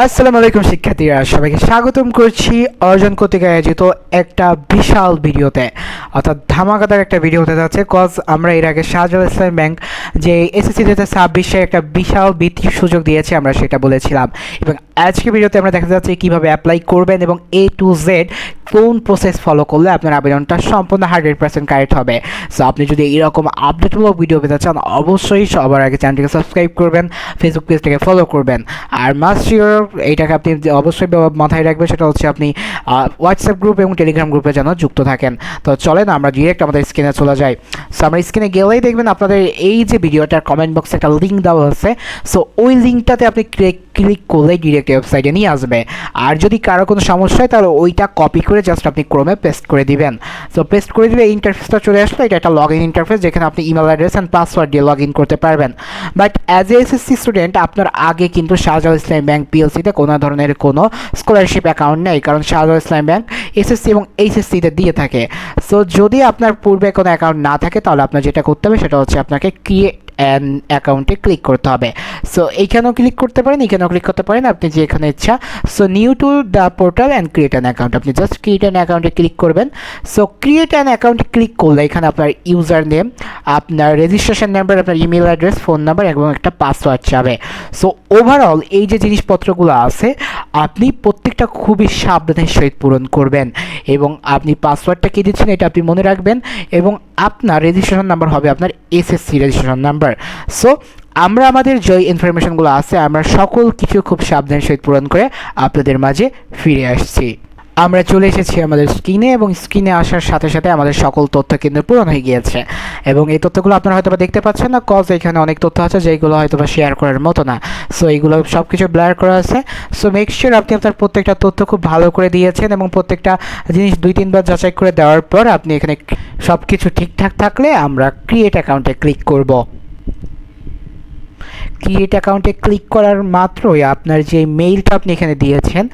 আসসালামু আলাইকুম শিক্ষার্থীরা, সবাইকে স্বাগতম করছি অর্জন কর্তৃক আয়োজিত একটা বিশাল ভিডিওতে, অর্থাৎ ধামাকাদার একটা ভিডিও হতে যাচ্ছে। কজ আমরা এর আগে শাহজালাল ইসলামী ব্যাংক যে এসএসসি 2026 একটা বিশাল বৃত্তির সুযোগ দিয়েছে, আমরা সেটা বলেছিলাম। এবং আজকে ভিডিওতে আমরা দেখা যাচ্ছে কীভাবে অ্যাপ্লাই করবেন এবং A to Z কোন প্রসেস ফলো করলে আপনার আবেদনটা সম্পূর্ণ 100% কারেক্ট হবে। সো আপনি যদি এরকম আপডেটমূলক ভিডিও পেতে চান, অবশ্যই সবার আগে চ্যানেলটিকে সাবস্ক্রাইব করবেন, ফেসবুক পেজটাকে ফলো করবেন। আর মাস্ট শিওর এইটাকে আপনি অবশ্যই মাথায় রাখবেন, সেটা হচ্ছে আপনি হোয়াটসঅ্যাপ গ্রুপ এবং টেলিগ্রাম গ্রুপে যেন যুক্ত থাকেন। তো চলেন আমরা ডিরেক্ট আমাদের স্ক্রিনে চলে যাই। সো আমরা স্ক্রিনে গেলেই দেখবেন আপনাদের এই যে ভিডিওটার কমেন্ট বক্সে একটা লিঙ্ক দেওয়া আছে। সো ওই লিঙ্কটাতে আপনি ক্লিক করলেই ডিরেক্ট ওয়েবসাইটে নিয়ে আসবে। আর যদি কারো কোনো সমস্যা হয় তাহলে ওইটা কপি করে জাস্ট আপনি ক্রোমে পেস্ট করে দিবেন। সো পেস্ট করে দিলে এই ইন্টারফেসটা চলে আসলো। এটা একটা লগ ইন ইন্টারফেস, যেখানে আপনি ইমেল অ্যাড্রেস অ্যান্ড পাসওয়ার্ড দিয়ে লগ ইন করতে পারবেন। But as a SSC student আপনার আগে কিন্তু শাহজালাল ইসলামী ব্যাংক পিএলসিতে কোনো ধরনের কোনো স্কলারশিপ অ্যাকাউন্ট নেই, কারণ শাহজালাল ইসলামী ব্যাংক এসএসসি এবং এইচএসসিতে দিয়ে থাকে। সো যদি আপনার পূর্বে কোনো অ্যাকাউন্ট না থাকে তাহলে আপনার যেটা করতে হবে সেটা হচ্ছে আপনাকে ক্রিয়েট অ্যাকাউন্টে ক্লিক করতে হবে। সো এইখানেও ক্লিক করতে পারেন, এখানেও ক্লিক করতে পারেন, আপনি যে এখানে ইচ্ছা। So new to the portal and create an account, আপনি জাস্ট ক্রিয়েট অ্যান অ্যাকাউন্টে ক্লিক করবেন। সো ক্রিয়েট অ্যান অ্যাকাউন্টে ক্লিক করলে এখানে আপনার ইউজার নেম, আপনার রেজিস্ট্রেশন নাম্বার, আপনার ইমেল অ্যাড্রেস, ফোন নাম্বার এবং একটা পাসওয়ার্ড চাবে। সো ওভারঅল এই যে জিনিসপত্রগুলো আছে আপনি প্রত্যেকটা খুবই সাবধানের সহিত পূরণ করবেন, এবং আপনি পাসওয়ার্ডটা কী দিচ্ছেন এটা আপনি মনে রাখবেন, এবং আপনার রেজিস্ট্রেশন নাম্বার হবে আপনার এসএসসি রেজিস্ট্রেশন নাম্বার। সো আমরা আমাদের যে ইনফরমেশনগুলো আছে আমরা সকল কিছু খুব সাবধানের সহিত পূরণ করে আপনাদের মাঝে ফিরে আসছি। আমরা চলে এসেছি আমাদের স্ক্রিনে, এবং স্ক্রিনে আসার সাথে সাথে আমাদের সকল তথ্য কিন্তু পূরণ হয়ে গিয়েছে। এবং এই তথ্যগুলো আপনারা হয়তো দেখতে পাচ্ছেন না, কজ এখানে অনেক তথ্য আছে যেগুলো হয়তো শেয়ার করার মতো না। সো এইগুলো সব কিছু ব্লার করা আছে। সো মেক শিওর আপনি আপনার প্রত্যেকটা তথ্য খুব ভালো করে দিয়েছেন, এবং প্রত্যেকটা জিনিস 2-3 বার যাচাই করে দেওয়ার পর আপনি এখানে সব কিছু ঠিকঠাক থাকলে আমরা ক্রিয়েট অ্যাকাউন্টে ক্লিক করব। ক্রিয়েট অ্যাকাউন্টে ক্লিক করার মাত্রই আপনার যে মেইলটা আপনি এখানে দিয়েছেন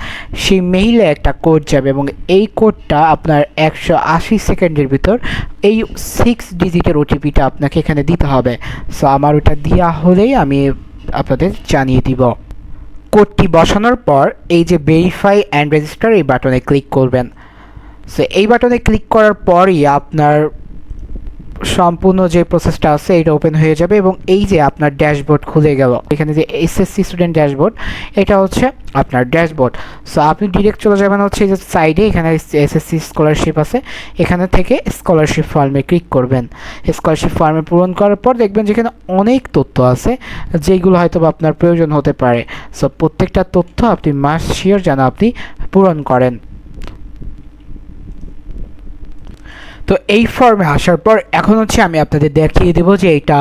সেই মেইলে একটা কোড যাবে, এবং এই কোডটা আপনার 180 সেকেন্ডের ভিতর এই 6 ডিজিটের ওটিপিটা আপনাকে এখানে দিতে হবে। সো আমার ওটা দেওয়া হলেই আমি আপনাদের জানিয়ে দিব। কোডটি বসানোর পর এই যে ভেরিফাই অ্যান্ড রেজিস্টার এই বাটনে ক্লিক করবেন। সো এই বাটনে ক্লিক করার পরই আপনার সম্পূর্ণ যে প্রসেসটা আছে এটা ওপেন হয়ে যাবে, এবং এই যে আপনার ড্যাশবোর্ড খুলে গেল। এখানে যে এসএসসি স্টুডেন্ট ড্যাশবোর্ড, এটা হচ্ছে আপনার ড্যাশবোর্ড। সো আপনি ডিরেক্ট চলে যাবেন হচ্ছে এই যে সাইডে, এখানে এসএসসি স্কলারশিপ আছে, এখানে থেকে স্কলারশিপ ফর্মে ক্লিক করবেন। স্কলারশিপ ফর্মে পূরণ করার পর দেখবেন যেখানে অনেক তথ্য আছে যেগুলো হয়তো আপনার প্রয়োজন হতে পারে। সো প্রত্যেকটা তথ্য আপনি মাস্ট শিওর যেন আপনি পূরণ করেন। তো এই ফর্মে আসার পর এখন হচ্ছে আমি আপনাদের দেখিয়ে দেবো যে এটা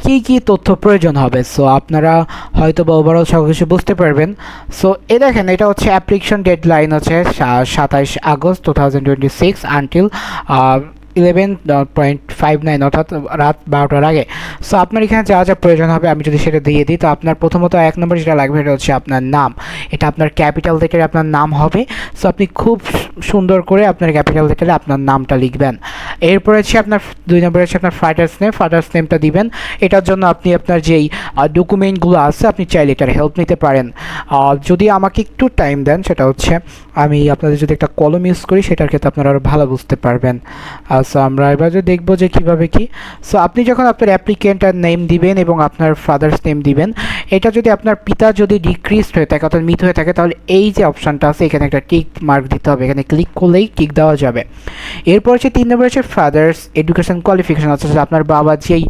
কী কী তথ্য প্রয়োজন হবে। সো আপনারা হয়তো বা ওভারঅল সব কিছু বুঝতে পারবেন। সো দেখেন এটা হচ্ছে অ্যাপ্লিকেশন ডেডলাইন হচ্ছে 27 আগস্ট 2026 আনটিল 11:59 অর্থাৎ রাত 12টার আগে। সো আপনার এখানে যা যা প্রয়োজন হবে আমি যদি সেটা দিয়ে দিই, তো আপনার প্রথমত 1 নম্বর যেটা লাগবে এটা হচ্ছে আপনার নাম। এটা আপনার ক্যাপিটাল লেটারে আপনার নাম হবে। সো আপনি খুব সুন্দর করে আপনার ক্যাপিটাল লেটারে আপনার নামটা লিখবেন। এরপর হচ্ছে আপনার 2 নম্বরে হচ্ছে আপনার ফাদার্স নেমটা দিবেন। এটার জন্য আপনি আপনার যেই ডকুমেন্টগুলো আছে আপনি চাইলে এটার হেল্প নিতে পারেন। যদি আমাকে একটু টাইম দেন, সেটা হচ্ছে আমি আপনাদের যদি একটা কলম ইউজ করি সেটার ক্ষেত্রে আপনারা আরও ভালো বুঝতে পারবেন। সো আমরা এবার যে দেখবো যে কীভাবে কি। সো আপনি যখন আপনার অ্যাপ্লিকেন্টের নেম দিবেন এবং আপনার ফাদার্স নেম দিবেন, এটা যদি আপনার পিতা যদি ডিক্রিজড হয়ে থাকে অর্থাৎ মৃত হয়ে থাকে তাহলে এই যে অপশানটা আছে এখানে একটা টিক মার্ক দিতে হবে, এখানে ক্লিক করলেই টিক দেওয়া যাবে। এরপর হচ্ছে 3 নম্বর হচ্ছে ফাদার্স এডুকেশন কোয়ালিফিকেশন, অর্থাৎ আপনার বাবা যেই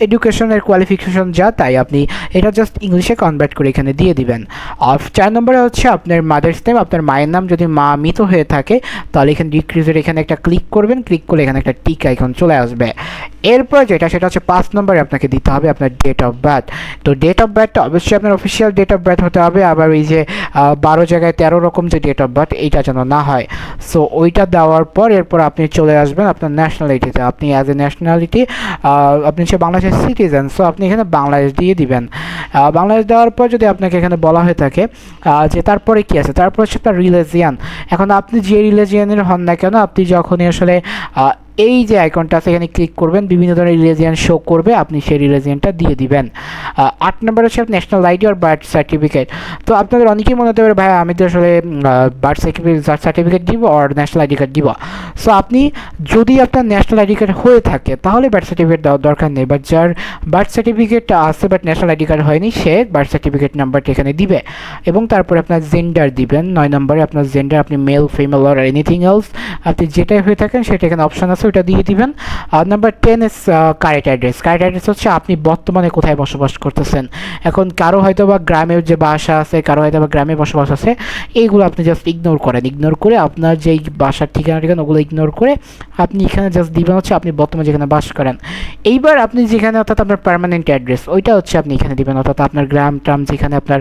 এডুকেশনের কোয়ালিফিকেশন যা তাই আপনি এটা জাস্ট ইংলিশে কনভার্ট করে এখানে দিয়ে দিবেন। আর 4 নম্বরে হচ্ছে আপনার মাদার্স নেম, আপনার মায়ের নাম, যদি মা মৃত হয়ে থাকে তাহলে এখানে ডিক্রিজের এখানে একটা ক্লিক করবেন, ক্লিক করলে এখানে একটা টিক আইকন চলে আসবে। এরপর যেটা সেটা হচ্ছে 5 নম্বরে আপনাকে দিতে হবে আপনার ডেট অফ বার্থ। তো ডেট অফ বার্থটা অবশ্যই আপনার অফিসিয়াল ডেট অফ বার্থ হতে হবে, আবার ওই যে 12 জায়গায় 13 রকম যে ডেট অফ বার্থ এইটা যেন না হয়। সো ওইটা দেওয়ার পর এরপর আপনি চলে আসবেন আপনার ন্যাশনালিটিতে। আপনি অ্যাজ এ ন্যাশনালিটি আপনি হচ্ছে বাংলাদেশের সিটিজেন, সো আপনি এখানে বাংলাদেশ দিয়ে দিবেন। বাংলাদেশ দেওয়ার পর যদি আপনাকে এখানে বলা হয়ে থাকে যে তারপরে কী আছে, তারপর হচ্ছে আপনার রিলিজিয়ান। এখন আপনি যে রিলিজিয়ানের হন না কেন, আপনি যখনই আসলে এই যে আইকনটা আছে এখানে ক্লিক করবেন, বিভিন্ন ধরনের রিলিজিয়ান শো করবে, আপনি সেই রিলিজিয়ানটা দিয়ে দিবেন। 8 নম্বর হচ্ছে ন্যাশনাল আইডি আর বার্থ সার্টিফিকেট। তো আপনাদের অনেকেই মনে হতে পারে ভাই আমি তো আসলে বার্থ সার্টিফিকেট দিব আর ন্যাশনাল আইডি কার্ড দিব। সো আপনি যদি আপনার ন্যাশনাল আইডি কার্ড হয়ে থাকে তাহলে বার্থ সার্টিফিকেট দেওয়ার দরকার নেই, বাট যার বার্থ সার্টিফিকেট আছে বাট ন্যাশনাল আইডি কার্ড হয়নি সে বার্থ সার্টিফিকেট নাম্বারটা এখানে দিবে এবং তারপরে আপনার জেন্ডার দিবেন। 9 নম্বরে আপনার জেন্ডার, আপনি মেল ফিমেল আর এনিথিং এলস, আপনি যেটাই হয়ে থাকেন সেটা এখানে অপশন আছে ওটা দিয়ে দিবেন। আর number 10 is current address. Current address হচ্ছে আপনি বর্তমানে কোথায় বসবাস করতেছেন। এখন কারো হয়তো বা গ্রামের যে বাসা আছে, কারো হয়তো বা গ্রামে বসবাস আছে, এইগুলো আপনি জাস্ট ইগনোর করেন। ইগনোর করে আপনার যেই বাসার ঠিকানা ওগুলো ইগনোর করে আপনি এখানে জাস্ট দিবেন হচ্ছে আপনি বর্তমানে যেখানে বাস করেন। এইবার আপনি যেখানে অর্থাৎ আপনার পার্মানেন্ট অ্যাড্রেস ওইটা হচ্ছে আপনি এখানে দিবেন, অর্থাৎ আপনার গ্রাম ট্রাম যেখানে আপনার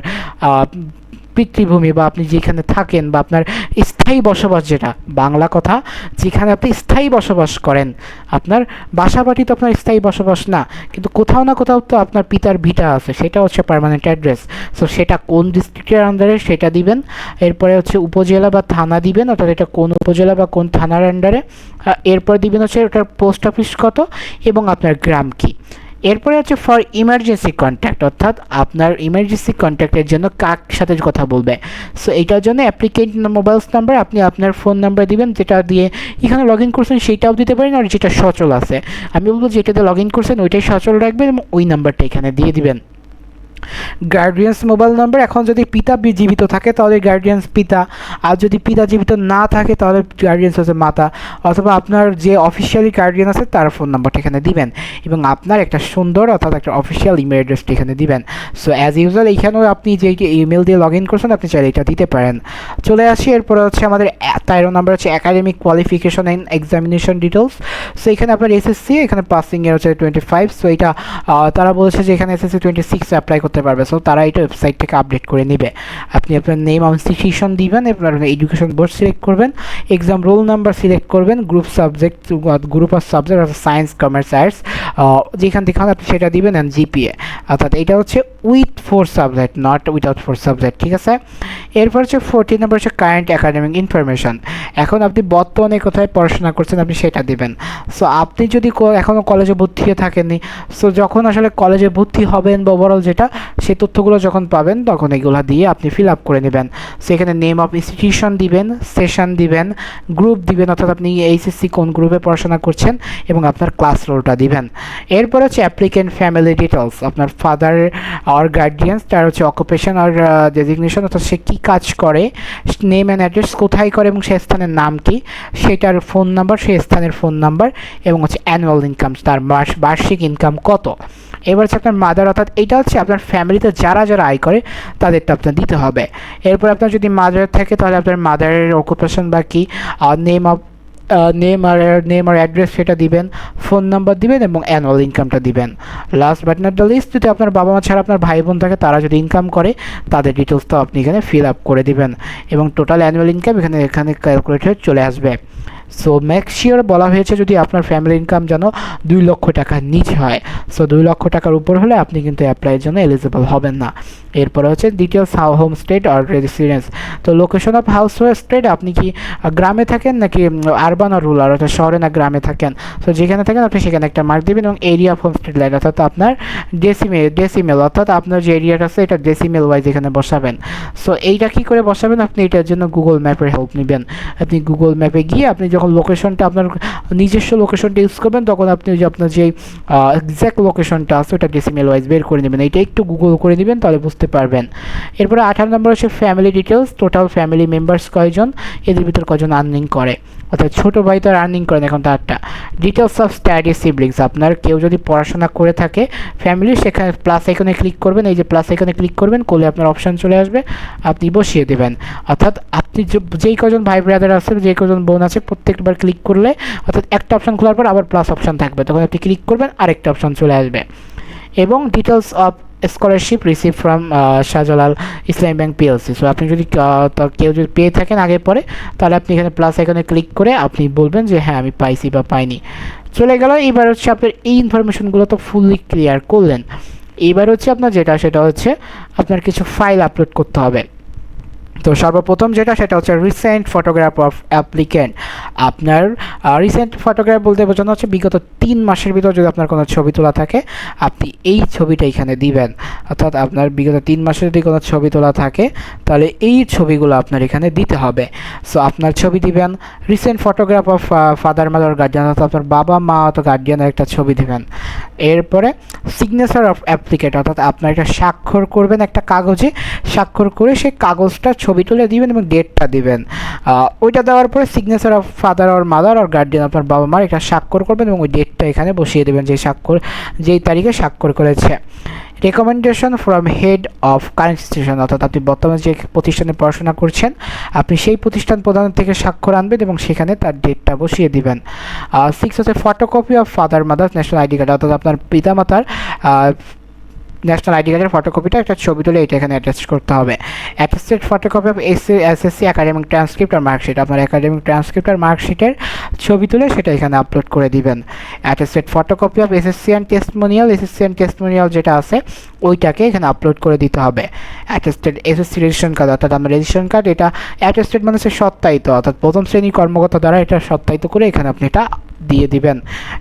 পিতৃভূমি বা আপনি যেখানে থাকেন বা আপনার স্থায়ী বসবাস, যেটা বাংলা কথা, যেখানে আপনি স্থায়ী বসবাস করেন। আপনার বাসাবাড়ি তো আপনার স্থায়ী বসবাস না, কিন্তু কোথাও না কোথাও তো আপনার পিতার ভিটা আছে, সেটা হচ্ছে পার্মানেন্ট অ্যাড্রেস। সো সেটা কোন ডিস্ট্রিক্টের আন্ডারে সেটা দিবেন। এরপরে হচ্ছে উপজেলা বা থানা দিবেন, অর্থাৎ এটা কোন উপজেলা বা কোন থানার আন্ডারে। এরপর দিবেন হচ্ছে ওটার পোস্ট অফিস কত এবং আপনার গ্রাম কী। এরপরে হচ্ছে ফর ইমার্জেন্সি কন্ট্যাক্ট, অর্থাৎ আপনার ইমার্জেন্সি কন্ট্যাক্টের জন্য কার সাথে কথা বলবে। সো এইটার জন্য অ্যাপ্লিকেন্ট মোবাইলস নাম্বার, আপনি আপনার ফোন নাম্বার দিবেন যেটা দিয়ে এখানে লগ ইন করছেন সেইটাও দিতে পারেন, আর যেটা সচল আছে আমি বলবো যেটাতে লগ ইন করছেন ওইটাই সচল রাখবেন এবং ওই নাম্বারটা এখানে দিয়ে দিবেন। গার্ডিয়ানস মোবাইল নাম্বার, এখন যদি পিতা জীবিত থাকে তাহলে গার্ডিয়ানস পিতা, আর যদি পিতা জীবিত না থাকে তাহলে গার্ডিয়ানস হচ্ছে মাতা, অথবা আপনার যে অফিসিয়ালি গার্ডিয়ান আছে তার ফোন নাম্বারটা এখানে দিবেন এবং আপনার একটা সুন্দর অর্থাৎ একটা অফিসিয়াল ইমেল অ্যাড্রেসটা এখানে দিবেন। সো অ্যাজ ইউজুয়াল এইখানেও আপনি যে ইমেল দিয়ে লগ ইন করছেন আপনি চাইলে এটা দিতে পারেন। চলে আসি এরপরে হচ্ছে আমাদের 13 নাম্বার হচ্ছে academic qualification and examination details. So এখানে আপনার এসএসসি, এখানে পাসিংয়ের হচ্ছে 25। সো এটা তারা বলেছে যে এখানে এসএসসি 26 অ্যাপ্লাই করতে পারবে। সো তারা এটা ওয়েবসাইট থেকে আপডেট করে নেবে। আপনি আপনার নেম ইনস্টিটিউশন দিবেন, আপনার এডুকেশন বোর্ড সিলেক্ট করবেন, এক্সাম রোল নাম্বার সিলেক্ট করবেন, group subject, group of subject অর্থাৎ সায়েন্স কমার্স আর্টস যেখান থেকে আপনি সেটা দিবেন, অ্যান্ড জিপিএ, অর্থাৎ এটা হচ্ছে with 4 subject, not without 4 subject, ঠিক আছে। এরপর হচ্ছে 14 নাম্বার হচ্ছে কারেন্ট একাডেমিক ইনফরমেশন। এখন আপনি বর্তমানে কোথায় পড়াশোনা করছেন আপনি সেটা দেবেন। সো আপনি যদি এখনও কলেজে ভর্তি হয়ে থাকেননি, সো যখন আসলে কলেজে ভর্তি হবেন বা ওভারঅল যেটা সেই তথ্যগুলো যখন পাবেন তখন এগুলো দিয়ে আপনি ফিল আপ করে নেবেন। সেখানে নেম অফ ইনস্টিটিউশন দিবেন, সেশন দিবেন, গ্রুপ দিবেন অর্থাৎ আপনি এইচএসসি কোন গ্রুপে পড়াশোনা করছেন এবং আপনার ক্লাস রোলটা দিবেন। এরপর হচ্ছে অ্যাপ্লিকেন্ট ফ্যামিলি ডিটেলস, আপনার ফাদার আর গার্ডিয়ানস, তার হচ্ছে অকুপেশন আর ডেজিগনেশন অর্থাৎ সে কী কাজ করে, নেম অ্যান্ড অ্যাড্রেস কোথায় করে এবং সে স্থানের নাম কি, সেটার ফোন নাম্বার, সেই স্থানের ফোন নাম্বার এবং হচ্ছে অ্যানুয়াল ইনকাম, তার বার্ষিক ইনকাম কত। এবার হচ্ছে আপনার মাদার, অর্থাৎ এটা হচ্ছে আপনার ফ্যামিলিতে যারা যারা আয় করে তাদেরটা আপনার দিতে হবে। এরপর আপনার যদি মাদার থাকে তাহলে আপনার মাদারের অকুপেশন বা কি, নেম আর অ্যাড্রেস সেটা দিবেন, ফোন নাম্বার দিবেন এবং অ্যানুয়াল ইনকামটা দিবেন। Last but not the least, যদি আপনার বাবা মা ছাড়া আপনার ভাই বোন থাকে তারা যদি ইনকাম করে তাদের ডিটেলসটাও আপনি এখানে ফিল আপ করে দিবেন এবং টোটাল অ্যানুয়াল ইনকাম এখানে ক্যালকুলেট হয়ে চলে আসবে। সো মেক শিওর বলা হয়েছে যদি আপনার ফ্যামিলি ইনকাম যেন 2 লক্ষ টাকার নিচে হয়। সো 2 লক্ষ টাকার উপর হলে আপনি কিন্তু অ্যাপ্লাইয়ের জন্য এলিজিবল হবেন না। এরপরে হচ্ছে ডিটেলস হোম স্টেট আর রেসিডেন্স। তো লোকেশন অফ হাউস স্টেট, আপনি কি গ্রামে থাকেন নাকি আরবান আর রুরাল, অর্থাৎ শহরে না গ্রামে থাকেন। সো যেখানে থাকেন আপনি সেখানে একটা মার্ক দেবেন এবং area of home state line অর্থাৎ আপনার ডেসিমেল অর্থাৎ আপনার যে এরিয়াটা আছে এটা ডেসিমেল ওয়াইজ এখানে বসাবেন। সো এইটা কী করে বসাবেন, আপনি এটার জন্য গুগল ম্যাপের হেল্প নেবেন। আপনি গুগল ম্যাপে গিয়ে আপনি যখন লোকেশনটা আপনার নিজস্ব লোকেশনটা ইউজ করবেন তখন আপনি যে আপনার যে এক্স্যাক্ট লোকেশনটা আছে ওটা ডেসিমেল ওয়াইজ বের করে নেবেন। এইটা একটু গুগল করে নেবেন তাহলে বুঝতে পারবেন। এরপরে 18 নম্বর হচ্ছে family details, total family members কয়জন, এদের ভিতর কজন আর্নিং করে, অর্থাৎ ছোটো ভাই তো আর্নিং করেন এখন তারটা। ডিটেলস অফ স্টাডি সিবলিংস, আপনার কেউ যদি পড়াশোনা করে থাকে ফ্যামিলি, সেখানে প্লাস আইকনে ক্লিক করবেন, এই যে প্লাস আইকনে ক্লিক করবেন করলে আপনার অপশান চলে আসবে, আপনি বসিয়ে দেবেন। অর্থাৎ আপনি যেই কজন ভাই ব্রাদার আছে, যে কজন বোন আছে প্রত্যেকবার ক্লিক করলে অর্থাৎ একটা অপশান খোলার পর আবার প্লাস অপশান থাকবে, তখন আপনি ক্লিক করবেন আরেকটা অপশান চলে আসবে। এবং details of scholarship receive from Shahjalal Islami bank PLC. So আপনি যদি কেউ যদি পেয়ে থাকেন আগে পরে তাহলে আপনি এখানে প্লাস আইকনে ক্লিক করে আপনি বলবেন যে হ্যাঁ আমি পাইছি বা পাইনি, চলে গেল। এবার হচ্ছে আপনার এই ইনফরমেশনগুলো তো ফুললি ক্লিয়ার করলেন। এবার হচ্ছে আপনার যেটা সেটা হচ্ছে আপনার কিছু ফাইল আপলোড করতে হবে। তো সর্বপ্রথম যেটা সেটা হচ্ছে রিসেন্ট ফটোগ্রাফ অফ অ্যাপ্লিক্যান্ট। আপনার রিসেন্ট ফটোগ্রাফ বলতে বোঝানো হচ্ছে বিগত 3 মাসের ভিতর যদি আপনার কোনো ছবি তোলা থাকে আপনি এই ছবিটা এখানে দিবেন। অর্থাৎ আপনার বিগত 3 মাসের যদি কোনো ছবি তোলা থাকে তাহলে এই ছবিগুলো আপনার এখানে দিতে হবে। সো আপনার ছবি দিবেন, recent photograph of father mother guardian, অর্থাৎ আপনার বাবা মা অথবা গার্ডিয়ানের একটা ছবি দিবেন। এরপরে সিগনেচার অফ অ্যাপ্লিকেট, অর্থাৎ আপনার একটা স্বাক্ষর করবেন একটা কাগজে, স্বাক্ষর করে সেই কাগজটা ছবি তুলে দিবেন এবং ডেটটা দিবেন। ওইটা দেওয়ার পরে signature of father or mother or guardian, আপনার বাবা মার একটা স্বাক্ষর করবেন এবং ওই ডেটটা এখানে বসিয়ে দেবেন যেই তারিখে স্বাক্ষর করেছে। Recommendation from head of current institution, অর্থাৎ আপনি বর্তমানে যে প্রতিষ্ঠানে পড়াশোনা করছেন আপনি সেই প্রতিষ্ঠান প্রধান থেকে স্বাক্ষর আনবেন এবং সেখানে তার ডেটটা বসিয়ে দিবেন। 6 হচ্ছে photocopy of father mother national ID card, অর্থাৎ আপনার পিতামাতার ন্যাশনাল আইডি কার্ডের ফটোকপিটা একটা ছবি তুলে এটা এখানে অ্যাটাচ করতে হবে। Attested photocopy of SSC academic transcript আর মার্কশিট, আপনার একাডেমিক ট্রান্সক্রিপ্ট আর মার্কশিটের ছবি তুলে সেটা এখানে আপলোড করে দিবেন। Attested photocopy of SSC and testimonial যেটা আছে ওইটাকে এখানে আপলোড করে দিতে হবে। অ্যাটাস্টেড এসএসসি রেজিস্ট্রেশন কার্ড, অর্থাৎ আমার রেজিস্ট্রেশন কার্ড এটা অ্যাটাস্টেড মানে হচ্ছে সত্যায়িত, অর্থাৎ প্রথম শ্রেণী কর্মকর্তা দ্বারা এটা সত্যায়িত করে এখানে আপনি এটা দিয়ে দিবেন।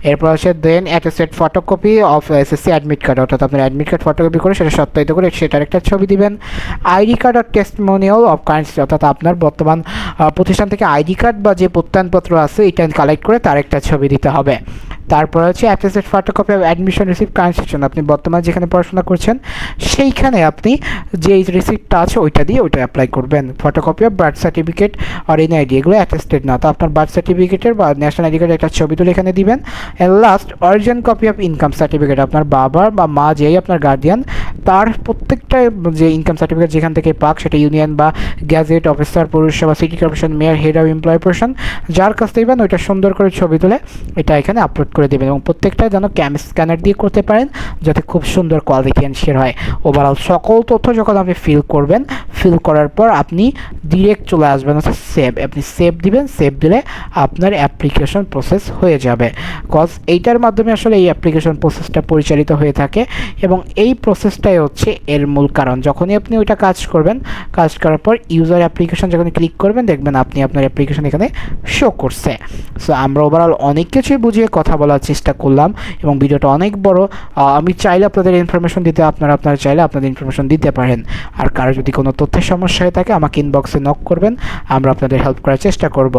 এরপর হচ্ছে then attested photocopy of SSC admit card, অর্থাৎ আপনার অ্যাডমিট কার্ড ফটোকপি করে সেটা সত্যায়িত করে সেটার একটা ছবি দিবেন। ID card or testimonial of currency, অর্থাৎ আপনার বর্তমান প্রতিষ্ঠান থেকে আইডি কার্ড বা যে প্রত্যয়নপত্র আছে এটা কালেক্ট করে তার একটা ছবি দিতে হবে। তারপর হচ্ছে attested photocopy of admission receipt current session, আপনি বর্তমানে যেখানে পড়াশোনা করছেন সেইখানে আপনি যে রিসিপ্টটা আছে ওইটা দিয়ে ওইটা অ্যাপ্লাই করবেন। ফটোকপি অফ বার্থ সার্টিফিকেট আর এনআইডি, এগুলো অ্যাটাস্টেড না, তো আপনার বার্থ সার্টিফিকেটের বা ন্যাশনাল আইডি কার্ডের একটা ছবি তুলে এখানে দিবেন। And last original copy of income certificate, আপনার বাবা বা মা যেই আপনার গার্ডিয়ান তার প্রত্যেকটা যে ইনকাম সার্টিফিকেট যেখান থেকে পাক সেটা ইউনিয়ন বা গ্যাজেট অফিসার, পৌরসভা, city corporation, mayor, head of employ person যার কাছ থেকে দেবেন ওইটা সুন্দর করে ছবি তুলে এটা এখানে আপলোড করে দেবেন এবং প্রত্যেকটা যেন স্ক্যানার দিয়ে করতে পারেন যাতে খুব সুন্দর কোয়ালিটি এনশিওর হয়। ওভারঅল সকল তথ্য যখন আপনি ফিল করবেন, ফিল করার পর আপনি ডিরেক্ট চলে আসবেন হচ্ছে সেভ, আপনি সেভ দিবেন, সেভ দিলে আপনার অ্যাপ্লিকেশন প্রসেস হয়ে যাবে। কজ এইটার মাধ্যমে আসলে এই অ্যাপ্লিকেশন প্রসেসটা পরিচালিত হয়ে থাকে এবং এই প্রসেসটাই হচ্ছে এর মূল কারণ। যখনই আপনি ওইটা কাজ করবেন, কাজ করার পর ইউজার অ্যাপ্লিকেশন যখন ক্লিক করবেন দেখবেন আপনি আপনার অ্যাপ্লিকেশন এখানে শো করছে। সো আমরা ওভারঅল অনেক কিছুই বুঝিয়ে কথা বলার চেষ্টা করলাম এবং ভিডিওটা অনেক বড়। আমি চাইলে আপনাদের ইনফরমেশন দিতে, আপনারা চাইলে আপনাদের ইনফরমেশন দিতে পারেন। আর কারো যদি কোনো তথ্যের সমস্যা হয়ে থাকে আমাকে ইনবক্সে নক করবেন, আমরা আপনাদের হেল্প করার চেষ্টা করব।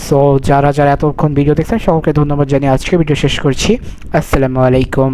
সো যারা এতক্ষণ ভিডিও দেখছেন সকলকে ধন্যবাদ জানিয়ে আজকে ভিডিও শেষ করছি। আসসালামু আলাইকুম।